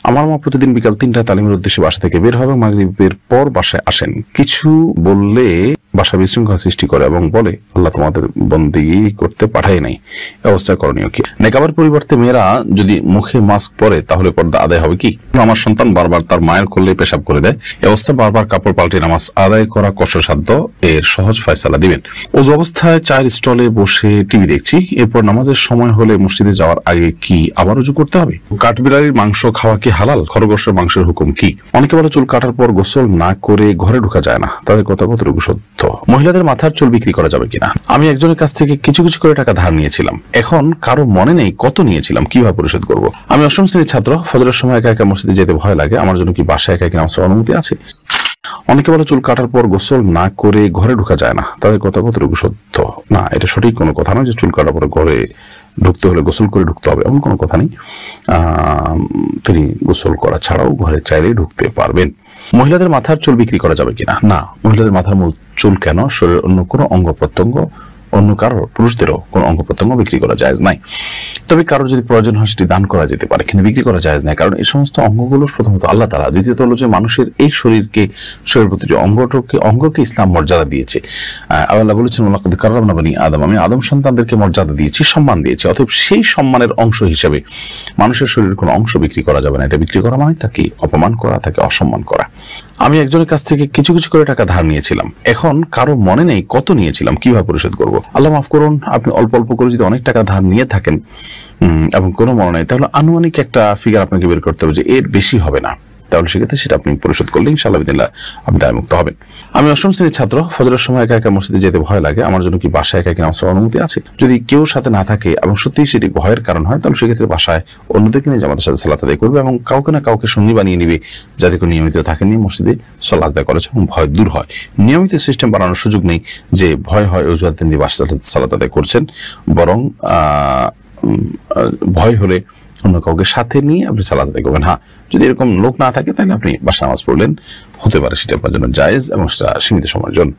আমার মা প্রতিদিন বিকাল 3টায় তালিমের উদ্দেশ্যে বাসা থেকে বের হবে, মাগরিবের পর বাসায় আসেন। কিছু বললে বাসা বিশৃঙ্খলা সৃষ্টি করে এবং বলে আল্লাহ তোমাদের বন্দেগী করতে পাঠায় নাই। অবস্থা করণীয় কি? নেকাবের পরিবর্তে মেয়েরা যদি মুখে মাস্ক পরে তাহলে পর্দা আদায় হবে কি? আমার সন্তান বারবার তার মায়ের কোলে পেশাব করে দেয়। অবস্থা বারবার কাপড় পাল্টে নামাজ আদায় করা কষ্টসাধ্য, এর সহজ ফয়সালা দিবেন। ওযু অবস্থায় চায়ের স্টলে বসে টিভি দেখছি, এরপর নামাজের সময় হলে মসজিদে যাওয়ার আগে কি আবার ওযু করতে হবে? কাঠবিড়ালির মাংস খাওয়া কি হালাল? খরগোশের মাংসের হুকুম কি? অনেকে বলে চুল কাটার পর গোসল না করে ঘরে ঢোকা যায় না, তাদের কথা কতটুকু সত্য? মহিলাদের মাথার চুল বিক্রি করা যাবে কিনা? আমি একজনের কাছ থেকে কিছু কিছু করে টাকা ধার নিয়েছিলাম, এখন কারো মনে নেই কত নিয়েছিলাম, কিভাবে পরিশোধ করব? আমি 8ম শ্রেণীর ছাত্র, ফজরের সময় একা একা মসজিদে যেতে ভয় লাগে, আমার জন্য কি বাসায় একা একা নামাজের অনুমতি আছে? অনেকে বলে চুল কাটার পর গোসল না করে ঘরে ঢোকা যায় না, তাদের কথা কতটুকু সত্য? না, এটা সঠিক কোনো কথা নয় যে চুল কাটার পরে ঘরে ঢুকতে হলে গোসল করে ঢুকতে হবে, এমন কোনো কথা নেই। তিনি গোসল করা ছাড়াও ঘরে চাইলেই ঢুকতে পারবেন। মহিলাদের মাথার চুল বিক্রি করা যাবে কিনা? না, মহিলাদের মাথার চুল কেন, শরীরের অন্য কোনো অঙ্গ প্রত্যঙ্গ, অন্য কারো পুরুষদেরও কোনো অঙ্গ প্রত্যঙ্গ বিক্রি করা জায়েজ নাই। তবে কারোর যদি প্রয়োজন হয় সেটি দান করা যেতে পারে, কিন্তু বিক্রি করা জায়েজ নাই। কারণ এই সমস্ত অঙ্গগুলো প্রথমত আল্লাহ তাআলা, দ্বিতীয়ত হলো যে মানুষের এই শরীরের প্রতিটি অঙ্গকে ইসলাম মর্যাদা দিয়েছে। আল্লাহ বলেছেন ওয়ালাকাদ কাররামনা বানি আদম, আমি আদম সন্তানদেরকে মর্যাদা দিয়েছি, সম্মান দিয়েছি। অতএব সেই সম্মানের অংশ হিসেবে মানুষের শরীরের কোনো অংশ বিক্রি করা যাবে না। এটা বিক্রি করা মানে তাকে অপমান করা, তাকে অসম্মান করা। আমি একজনের কাছ থেকে কিছু কিছু করে টাকা ধার নিয়েছিলাম, এখন কারো মনে নেই কত নিয়েছিলাম, কিভাবে পরিশোধ করব? আল্লাহ মাফ করুন, আপনি অল্প অল্প করে যদি অনেক টাকা ধার নিয়ে থাকেন এবং কোনো মনে নেই, তাহলে আনুমানিক একটা ফিগার আপনাকে বের করতে হবে যে এর বেশি হবে না, তাহলে সেক্ষেত্রে সেটা আপনি পরিশোধ করলে ইনশাআল্লাহ বিদিনিল্লাহ আপনি দায়মুক্ত হবেন। আমি 8ম শ্রেণীর ছাত্র, ফজরের সময় একা একা মসজিদে যেতে ভয় লাগে, আমার জন্য কি বাসায় একা একা নামাজের অনুমতি আছে? যদি কেউ সাথে না থাকে এবং সত্যিই সেটি ভয়ের কারণ হয়, তাহলে সেক্ষেত্রে বাসায় অন্যদেরকে নিয়ে জামাতের সাথে সালাত আদায় করবে এবং কাউকে না কাউকে সঙ্গী বানিয়ে নিবে, যাতে করে নিয়মিত থাকে, নিয়ে মসজিদে সালাত আদায় করেছে এবং ভয় দূর হয়। নিয়মিত সিস্টেম বানানোর সুযোগ নেই যে ভয় হয় অজুহাতে নিয়ে বাসায় সালাত আদায় করছেন, বরং ভয় হলে অন্য কাউকে সাথে নিয়ে আপনি সালাত আদায় করবেন। হ্যাঁ, যদি এরকম লোক না থাকে তাহলে আপনি বাসায় নামাজ পড়লেন, হতে পারে সেটা আপনার জন্য জায়েজ এবং সেটা সীমিত সময়ের জন্য।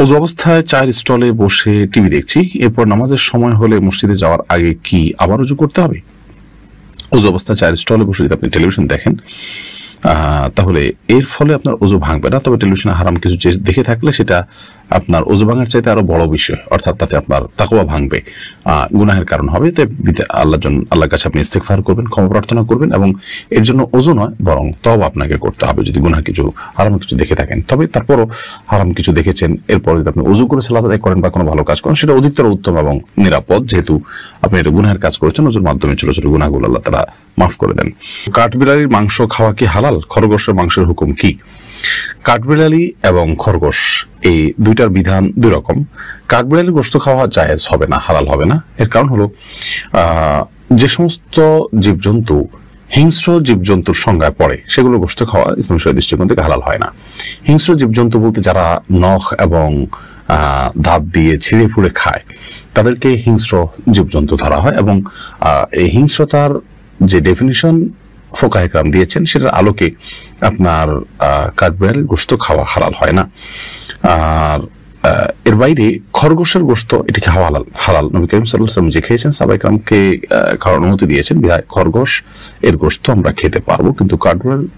ওযু অবস্থায় চায়ের স্টলে বসে টিভি দেখছি, এরপর নামাজের সময় হলে মসজিদে যাওয়ার আগে কি আবার ওযু করতে হবে? ওযু অবস্থায় চায়ের স্টলে বসে যদি আপনি টেলিভিশন দেখেন তাহলে এর ফলে আপনার ওযু ভাঙবে না, তবে টেলিভিশনে হারাম কিছু দেখে থাকলে সেটা আপনার ওযু ভাঙার চাইতে আরো বড় বিষয়, অর্থাৎ তাতে আপনার তাকওয়া ভাঙবে, গুনাহের কারণ হবে। তাই আল্লাহর কাছে আপনি ইস্তেগফার করবেন, ক্ষমা প্রার্থনা করবেন এবং এর জন্য ওযু নয় বরং তওবা আপনাকে করতে হবে যদি গুনাহ কিছু হারাম কিছু দেখে থাকেন। তবে তারপরও হারাম কিছু দেখেছেন, এরপর যদি আপনি ওযু করে সালাত আদায় করেন বা কোনো ভালো কাজ করেন, সেটা অধিকতর উত্তম এবং নিরাপদ, যেহেতু আপনি এটা গুনাহের কাজ করেছেন। ওযুর মাধ্যমে ছোট ছোট গুনাহগুলো আল্লাহ তাআলা মাফ করে দেন। কাঠবিড়ালির মাংস খাওয়া কি হালাল? খরগোশের মাংসের হুকুম কি? কাঠবিড়ালি এবং খরগোশ এই দুইটার বিধান দুই রকম। কাঠবিড়ালির গোশত খাওয়া জায়েজ হবে না, হালাল হবে না। এর কারণ হলো যে সমস্ত জীবজন্তু হিংস্র জীবজন্তুর সংজ্ঞায় পড়ে সেগুলো গোশত খাওয়া ইসলাম শরীয়তের দৃষ্টিকোণ থেকে হালাল হয় না। হিংস্র জীবজন্তু বলতে যারা নখ এবং দাঁত দিয়ে ছিঁড়ে ফুঁড়ে খায় তাদেরকে হিংস্র জীবজন্তু ধরা হয় এবং এই হিংস্রতার যে ডেফিনিশন ফোকাহে কেরাম দিয়েছেন সেটার আলোকে আপনার কাঠবিড়ালির গোশত খাওয়া হালাল হয় না। আর এর বাইরে খরগোশের গোশত এটিকে হালাল নবী করিম সাল্লাল্লাহু আলাইহি ওয়াসাল্লাম যে খেয়েছেন সাহাবায়ে কেরামকে খাওয়ার অনুমতি দিয়েছেন, বিধায় খরগোশ এর গোশত আমরা খেতে পারবো, কিন্তু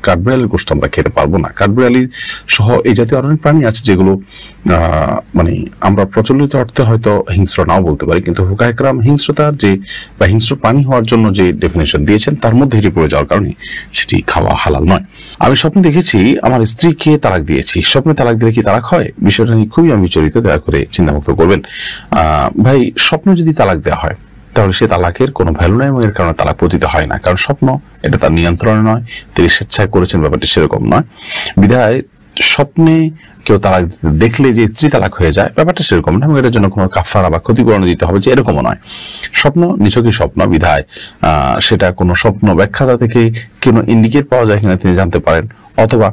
কাঠবিড়ালির গোশত আমরা খেতে পারবো না। কাঠবিড়ালির সহ এই জাতীয় অনেক প্রাণী আছে যেগুলো মানে আমরা প্রচলিত অর্থে হয়তো হিংস্র নাও বলতে পারি, কিন্তু ফুকাহে কেরাম হিংস্রতার যে বা হিংস্র প্রাণী হওয়ার জন্য যে ডেফিনেশন দিয়েছেন তার মধ্যে এটি পড়ে যাওয়ার কারণে সেটি খাওয়া হালাল নয়। আমি স্বপ্নে দেখেছি আমার স্ত্রীকে তালাক দিয়েছি, স্বপ্নে তালাক দিলে কি তালাক হয়? বিষয়টা নিয়ে খুবই আমি বিচলিত, দয়া করে চিন্তামুক্ত করবেন। ভাই, স্বপ্নে যদি তালাক দেওয়া হয় তাহলে সে তালাকের কোনো ভ্যালু নাই এবং এর কারণে তালাক পতিত হয় না, কারণ স্বপ্ন এটা তার নিয়ন্ত্রণে নয়, তিনি স্বেচ্ছায় করেছেন, ব্যাপারটি সেরকম নয়। বিধায় স্বপ্নে কেউ তালাক দেখলে যে স্ত্রী তালাক হয়ে যায় ব্যাপারটা সেরকম না এবং এটার জন্য কোনো কাফারা বা ক্ষতিপূরণ দিতে হবে যে এরকমও নয়। স্বপ্ন নিছকই স্বপ্ন, বিধায় সেটা কোনো স্বপ্ন ব্যাখ্যাতা থেকে কোনো ইন্ডিকেট পাওয়া যায় কিনা তিনি জানতে পারেন, অথবা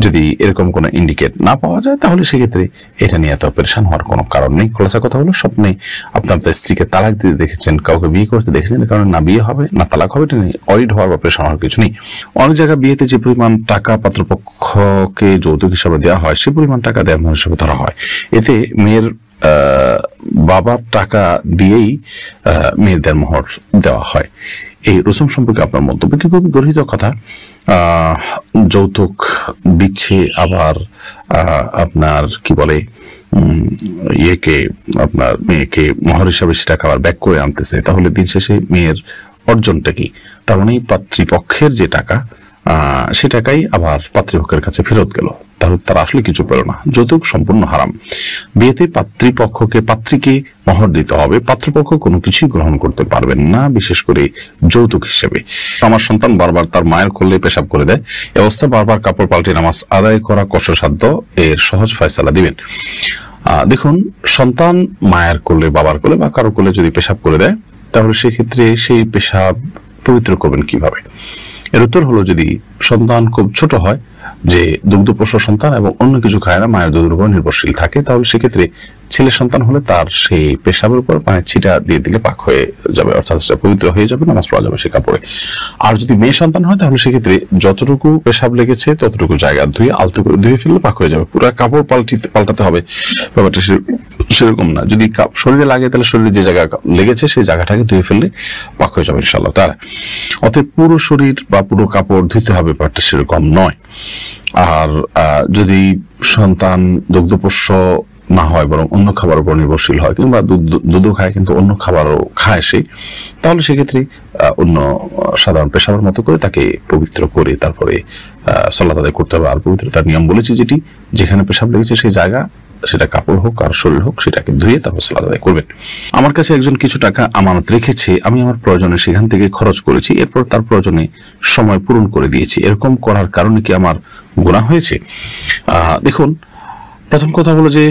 যদি এরকম কোনো ইন্ডিকেট না পাওয়া যায় তাহলে সেক্ষেত্রে এটা নিয়ে এত পেরেশান হওয়ার কোনো কারণ নেই। খোলাসা কথা হলো স্বপ্নে আপনি আপনার স্ত্রীকে তালাক দিতে দেখেছেন, কাউকে বিয়ে করতে দেখেছেন, এর কারণে না বিয়ে হবে না তালাক হবে, এটা নিয়ে অরিড হওয়ার বা পেরেশান হওয়ার কিছু নেই। অনেক জায়গায় বিয়েতে যে পরিমাণ টাকা পাত্রপক্ষকে যৌতুক হিসাবে দেওয়া হয় সে পরিমাণ টাকা দেওয়ার মূল হিসাবে ধরা হয়। এতে মেয়ের বাবার টাকা দিয়েই মেয়েদের মোহর দেওয়া হয়। এই রসুম সম্পর্কে আপনার মন্তব্য কি খুবই গর্হিত কথা। যৌতুক দিচ্ছে, আবার আপনার কি বলে ইয়েকে আপনার মেয়েকে মোহর হিসাবে সেটা আবার ব্যাক করে আনতেছে, তাহলে দিন শেষে মেয়ের অর্জনটা কি? তার মানে পাত্রীপক্ষের যে টাকা সে টাকাই আবার পাত্রীপক্ষের কাছে ফেরত গেল, তাহলে তারা আসলে কিছু পেল না। যৌতুক সম্পূর্ণ হারাম। বিয়েতে পাত্রীকে মোহর দিতে হবে, পাত্রপক্ষ কোনো কিছুই গ্রহণ করতে পারবেন না, বিশেষ করে যৌতুক হিসেবে। আমার সন্তান বারবার তার মায়ের কোলে পেশাব করে দেয়, এ অবস্থা বারবার কাপড় পাল্টে নামাজ আদায় করা কষ্টসাধ্য, এর সহজ ফয়সালা দিবেন। দেখুন, সন্তান মায়ের কোলে, বাবার কোলে বা কারো কোলে যদি পেশাব করে দেয়, তাহলে সেক্ষেত্রে সেই পেশাব পবিত্র করবেন কিভাবে? এর উত্তর হলো, যদি সন্তান খুব ছোট হয়, যে দুগ্ধপোষ্য সন্তান এবং অন্য কিছু খায় না, মায়ের দুধের উপর নির্ভরশীল থাকে, তাহলে সেক্ষেত্রে ছেলে সন্তান হলে তার সেই পেশাবের উপর পানির ছিটা দিয়ে দিলে পাক হয়ে যাবে, অর্থাৎ সেটা পবিত্র হয়ে যাবে, নামাজ পড়া যাবে সে কাপড়ে। আর যদি মেয়ে সন্তান হয়, তাহলে সেক্ষেত্রে যতটুকু পেশাব লেগেছে ততটুকু জায়গা ধুয়ে আলতো করে ধুয়ে ফেললে পাক হয়ে যাবে। পুরো কাপড় পাল্টাতে হবে ব্যাপারটা সেরকম না। যদি শরীরে লাগে, তাহলে শরীরে যে জায়গা লেগেছে সেই জায়গাটাকে ধুয়ে ফেললে পাক হয়ে যাবে ইনশাআল্লাহ তাআলা। অতএব পুরো শরীর বা পুরো কাপড় ধুতে হবে, ব্যাপারটা সেরকম নয়। আর যদি সন্তান দুগ্ধপোষ্য না হয়, বরং অন্য খাবার উপর নির্ভরশীল হয়, কিংবা দুধও খায় কিন্তু অন্য খাবারও খায় সে, তাহলে সেক্ষেত্রে অন্য সাধারণ পেশাবের মতো করে তাকে পবিত্র করে তারপরে সালাত আদায় করতে হবে। আর পবিত্রতার নিয়ম বলেছি, যেটি যেখানে পেশাব লেগেছে সেই জায়গা, সেটা কাপড় হোক আর শরীর হোক, সেটাকে ধুয়ে তারপর সালাত আদায় করবেন। আমার কাছে একজন কিছু টাকা আমানত রেখেছে, আমি আমার প্রয়োজনে সেখান থেকে খরচ করেছি, এরপর তার প্রয়োজনে সময় পূরণ করে দিয়েছি, এরকম করার কারণে কি আমার গুনাহ হয়েছে? দেখুন, প্রথম কথা হলো যে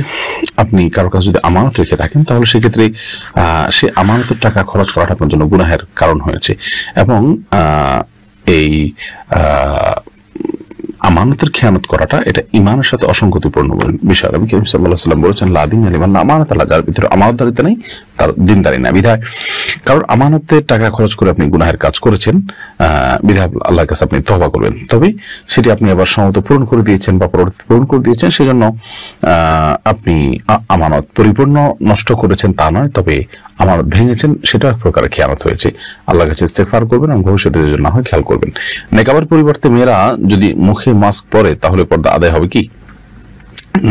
আপনি কারো কাছে যদি আমানত রেখে থাকেন, তাহলে সেক্ষেত্রে সে আমানতের টাকা খরচ করাটা আপনার জন্য গুনাহের কারণ হয়েছে। এবং এই আমানতের খেয়ানত করাটা, এটা ইমানের সাথে অসঙ্গতিপূর্ণ বিষয়। নবী করিম সাল্লাল্লাহু আলাইহি ওয়াসাল্লাম বলেছেন, লা দীনা লিমান লা আমানাতা লাহু, যার ভিতরে আমানতদারিতা নেই তার দিনদারি না। বিধায় কারণ আমানতের টাকা খরচ করে আপনি গুনাহের কাজ করেছেন, বিধায় আল্লাহর কাছে আপনি তওবা করবেন। তবে সেটি আপনি আবার সমত পূরণ করে দিয়েছেন বা পরবর্তীতে পূরণ করে দিয়েছেন, সেজন্য আপনি আমানত পরিপূর্ণ নষ্ট করেছেন তা নয়, তবে আমানত ভেঙেছেন, সেটা এক প্রকারের খেয়ানত হয়েছে। আল্লাহর কাছে ইস্তেগফার করবেন এবং ভবিষ্যতের জন্য না হয় খেয়াল করবেন। নেকাবের পরিবর্তে মেয়েরা যদি মুখে মাস্ক পরে, তাহলে পর্দা আদায় হবে কি?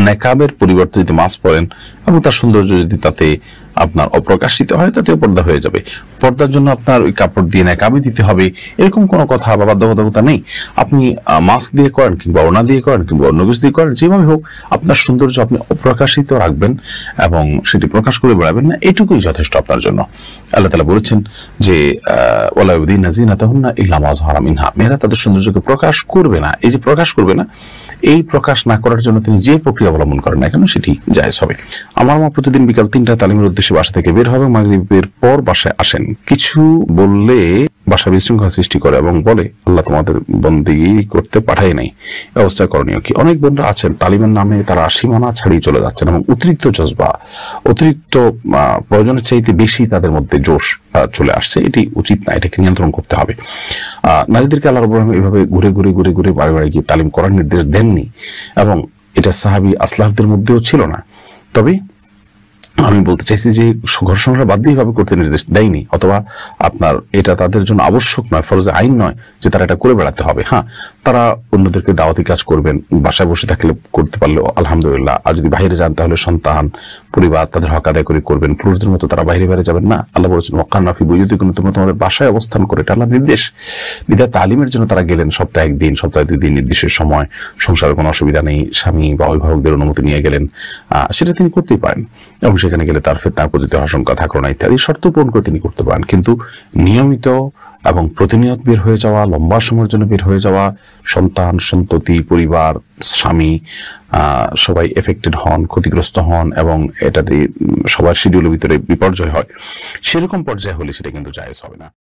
নেকাবের পরিবর্তে যদি মাস্ক পরেন এবং তার সৌন্দর্য যদি তাতে আপনার অপ্রকাশিত হয়, তাতেও পর্দা হয়ে যাবে। পর্দার জন্য আপনার ওই কাপড় দিয়ে নেকাবে দিতে হবে, এরকম কোনো কথা বা বাধ্যবাধকতা নেই। আপনি মাস্ক দিয়ে করেন, কিংবা ওড়না দিয়ে করেন, কিংবা অন্য কিছু দিয়ে করেন, যেভাবে হোক আপনার সৌন্দর্য আপনি অপ্রকাশিত রাখবেন এবং সেটি প্রকাশ করে বেড়াবেন না, এটুকুই যথেষ্ট আপনার জন্য। আল্লাহ তাআলা বলেছেন যে ওয়ালা ইউযিনা যিনাতাহুন্না ইল্লা মা যাহারা মিনহা, মেয়েরা তাদের সৌন্দর্যকে প্রকাশ করবে না। এই যে প্রকাশ করবে না, এই প্রকাশ না করার জন্য তিনি যে প্রক্রিয়া অবলম্বন করেন না কেন, সেটি জায়েজ হবে। আমার মা প্রতিদিন বিকাল 3টায় তালিমের উদ্দেশ্যে বাসা থেকে বের হবে, মাগরিবের পর বাসায় আসেন। কিছু বললে বাসা বিশৃঙ্খলা সৃষ্টি করে এবং বলে, আল্লাহ তোমাদের বন্দেগী করতে পাঠায় নাই। ব্যবস্থা করণীয় কি? অনেক বোনরা আছেন তালিমের নামে তারা সীমানা ছাড়িয়ে চলে যাচ্ছেন এবং অতিরিক্ত জজবা, অতিরিক্ত প্রয়োজনের চাইতে বেশি তাদের মধ্যে জোশ চলে আসছে। এটি উচিত না, এটাকে নিয়ন্ত্রণ করতে হবে। নারীদেরকে আল্লাহ রাব্বুল আলামিন এভাবে ঘুরে ঘুরে বাড়ি বাড়ি গিয়ে তালিম করার নির্দেশ দেননি, এবং এটা সাহাবী আসলাফদের মধ্যেও ছিল না। তবে আমি বলতে চাইছি যে ঘর সংসার বাদ দিয়ে এভাবে করতে নির্দেশ দেয়নি, অথবা আপনার এটা তাদের জন্য আবশ্যক নয়, ফরজে আইন নয় যে তারা এটা করে বেড়াতে হবে। হ্যাঁ, তারা অন্যদেরকে দাওয়াতি কাজ করবেন, বাসায় বসে থাকলে করতে পারলে আলহামদুলিল্লাহ, আর যদি বাইরে যান তাহলে সন্তান পরিবার তাদের হক আদায় করে করবেন। পুরুষদের মতো তারা বাইরে যাবেন না। আল্লাহ বলেছেন ওয়াক্কারনা ফি বুয়ুতিকুন্না, তোমরা তোমাদের বাসায় অবস্থান করে, এটা আল্লাহর নির্দেশ। বিধায় তালিমের জন্য তারা গেলেন সপ্তাহে 1 দিন, সপ্তাহে 2 দিন, নির্দিষ্ট সময়, সংসারের কোনো অসুবিধা নেই, স্বামী বা অভিভাবকদের অনুমতি নিয়ে গেলেন, সেটা তিনি করতেই পারেন, এবং সেখানে গেলে তার ফিতনা পতিত আশঙ্কা থাকলো না ইত্যাদি শর্ত পূরণ করে তিনি করতে পারেন। কিন্তু নিয়মিত এবং প্রতিনিয়ত বের হয়ে যাওয়া, লম্বা সময়ের জন্য বের হয়ে যাওয়া, সন্তান সন্ততি পরিবার স্বামী সবাই এফেক্টেড হন, ক্ষতিগ্রস্ত হন, এবং এটাতে সবার শিডিউলের ভিতরে বিপর্যয় হয়, সেরকম পর্যায়ে হলে সেটা কিন্তু জায়েজ হবে না।